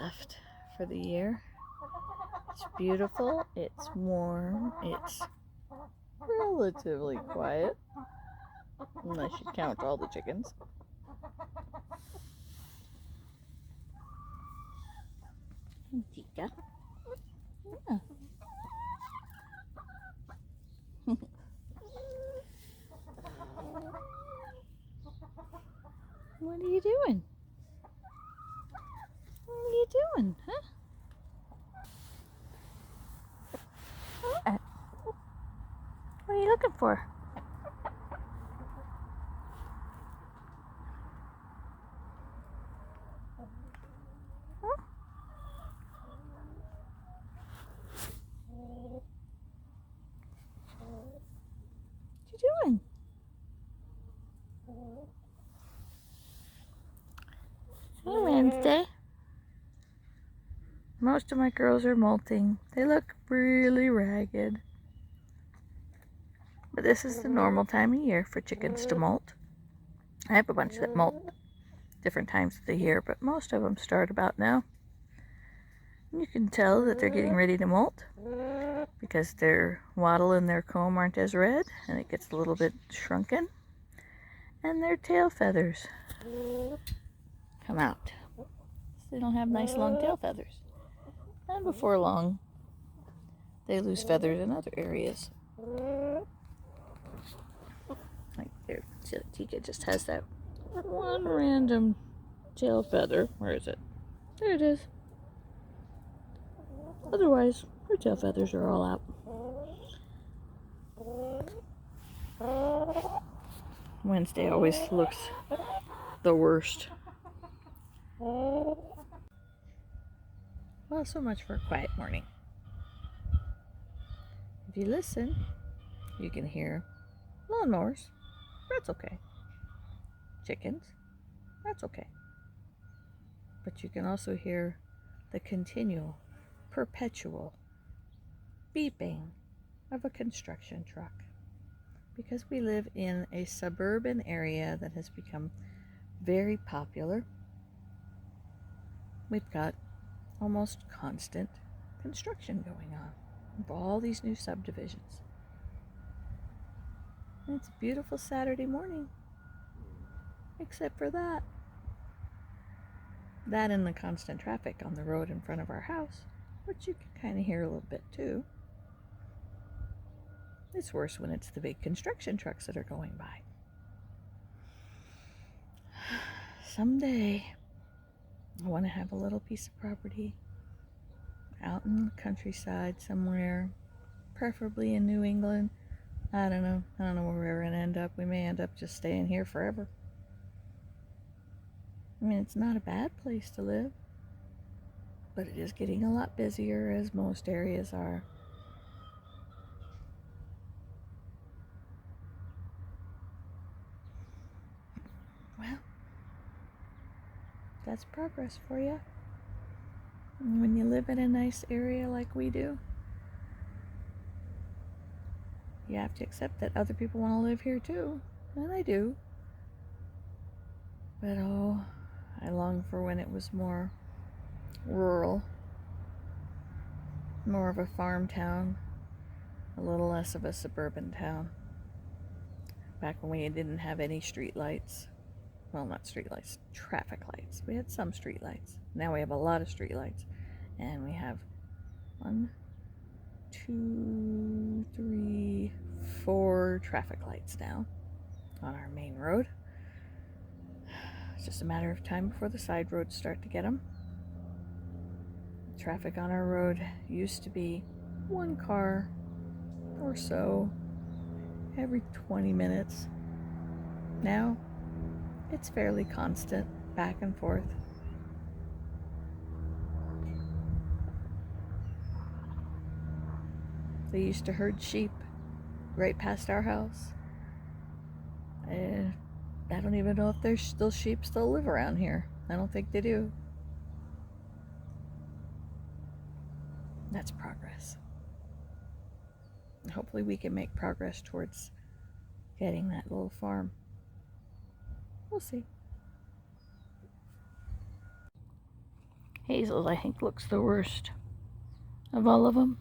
left for the year. It's beautiful, it's warm, it's relatively quiet, unless you count all the chickens. And Tika. Yeah. What are you doing? What are you doing, huh? What are you looking for? Huh? What you doing? Hey, Wednesday. Most of my girls are molting. They look really ragged. But this is the normal time of year for chickens to molt. I have a bunch that molt different times of the year, but most of them start about now. You can tell that they're getting ready to molt because their wattle and their comb aren't as red, and it gets a little bit shrunken, and their tail feathers come out. So they don't have nice long tail feathers. And before long, they lose feathers in other areas. Like there, Tika just has that one random tail feather. Where is it? There it is. Otherwise, her tail feathers are all out. Wednesday always looks the worst. Well, so much for a quiet morning. If you listen, you can hear lawnmowers. That's okay. Chickens. That's okay. But you can also hear the continual, perpetual beeping of a construction truck, because we live in a suburban area that has become very popular. We've got almost constant construction going on of all these new subdivisions. And it's a beautiful Saturday morning, except for that and the constant traffic on the road in front of our house, which you can kind of hear a little bit too. It's worse when it's the big construction trucks that are going by. Someday, I want to have a little piece of property out in the countryside somewhere, preferably in New England. I don't know where we're going to end up. We may end up just staying here forever. I mean, it's not a bad place to live, but it is getting a lot busier, as most areas are. Well, that's progress for you. And when you live in a nice area like we do, you have to accept that other people want to live here too, and I do. But oh, I long for when it was more rural, more of a farm town, a little less of a suburban town. Back when we didn't have any street lights. Well, not street lights, traffic lights. We had some street lights. Now we have a lot of street lights. And we have 1, 2, 3, 4 traffic lights now on our main road. It's just a matter of time before the side roads start to get them. Traffic on our road used to be 1 car or so every 20 minutes. Now, it's fairly constant, back and forth. They used to herd sheep right past our house. I don't even know if there's still sheep still live around here. I don't think they do. That's progress. Hopefully we can make progress towards getting that little farm. We'll see. Hazel's, I think, looks the worst of all of them.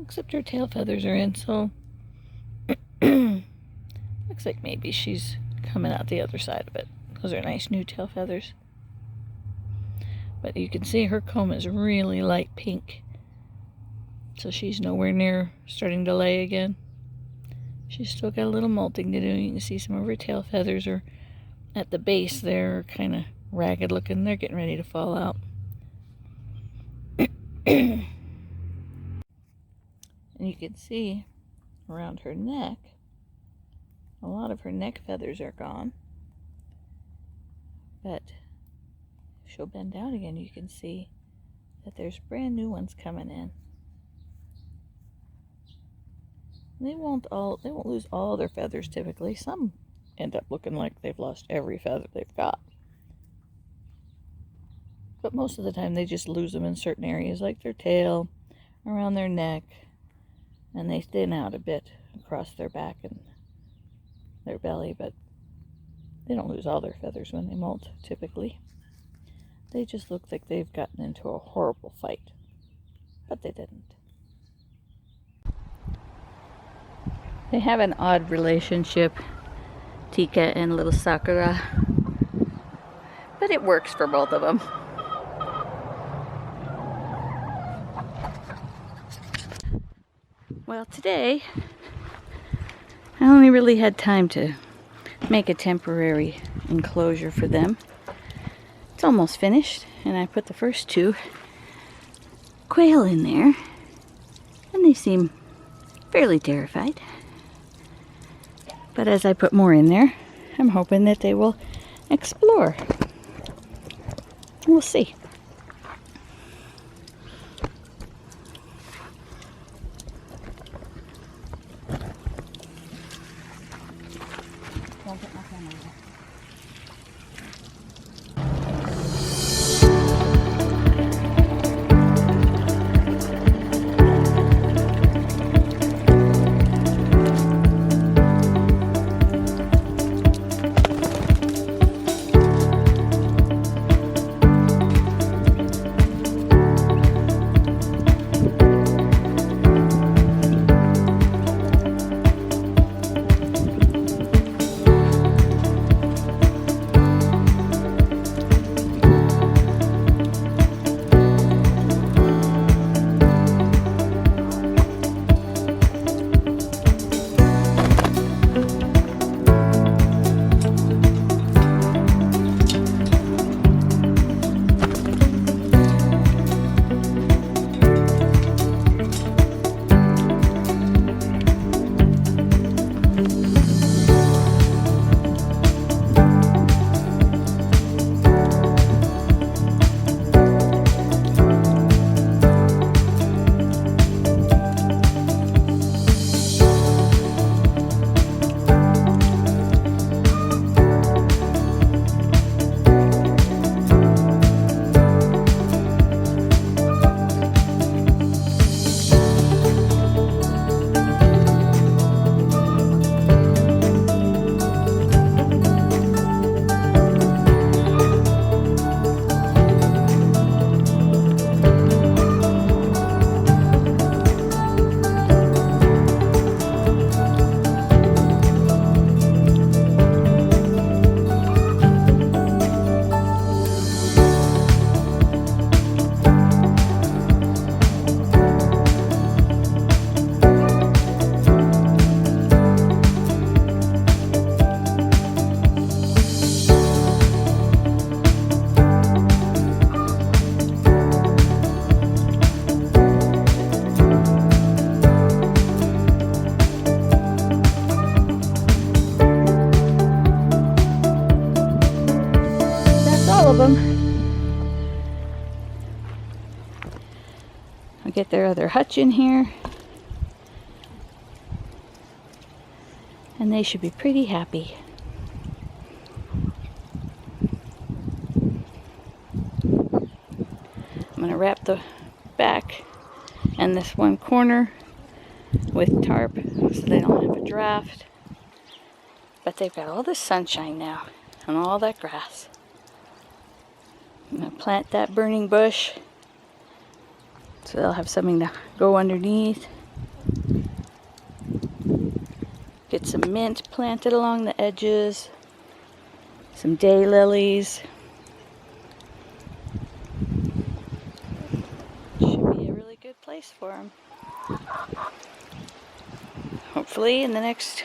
Except her tail feathers are in, so looks like maybe she's coming out the other side of it. Those are nice new tail feathers. But you can see her comb is really light pink. So she's nowhere near starting to lay again. She's still got a little molting to do. You can see some of her tail feathers are at the base there, kind of ragged looking. They're getting ready to fall out. And you can see around her neck, a lot of her neck feathers are gone. But if she'll bend down again, you can see that there's brand new ones coming in. They won't lose all their feathers typically. Some end up looking like they've lost every feather they've got. But most of the time they just lose them in certain areas, like their tail, around their neck, and they thin out a bit across their back and their belly, but they don't lose all their feathers when they molt, typically. They just look like they've gotten into a horrible fight, but they didn't. They have an odd relationship, Tika and little Sakura, but it works for both of them. Well, today I only really had time to make a temporary enclosure for them. It's almost finished, and I put the first 2 quail in there, and they seem fairly terrified. But as I put more in there, I'm hoping that they will explore. We'll see. Don't get my camera there. Of them. I'll get their other hutch in here, and they should be pretty happy. I'm going to wrap the back and this one corner with tarp so they don't have a draft. But they've got all this sunshine now and all that grass. I'm going to plant that burning bush so they'll have something to go underneath. Get some mint planted along the edges, some daylilies. Should be a really good place for them. Hopefully in the next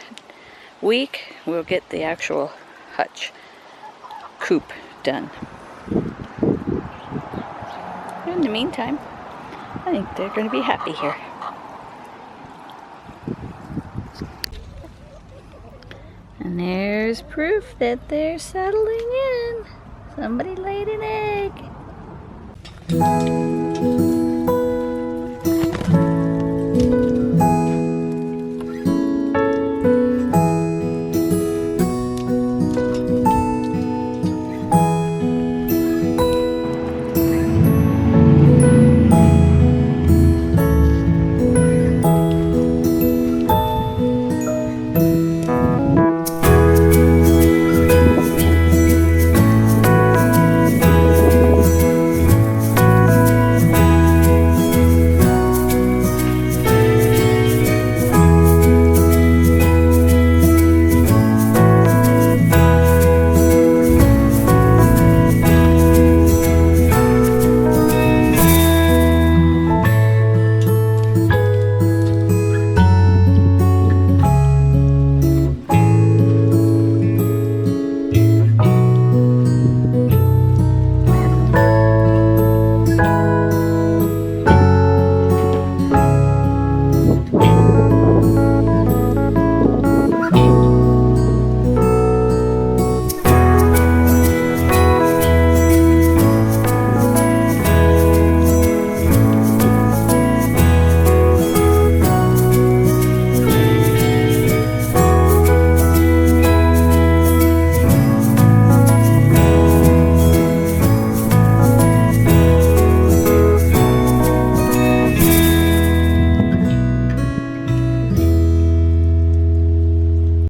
week we'll get the actual hutch coop done. In the meantime, I think they're going to be happy here. And there's proof that they're settling in. Somebody laid an egg.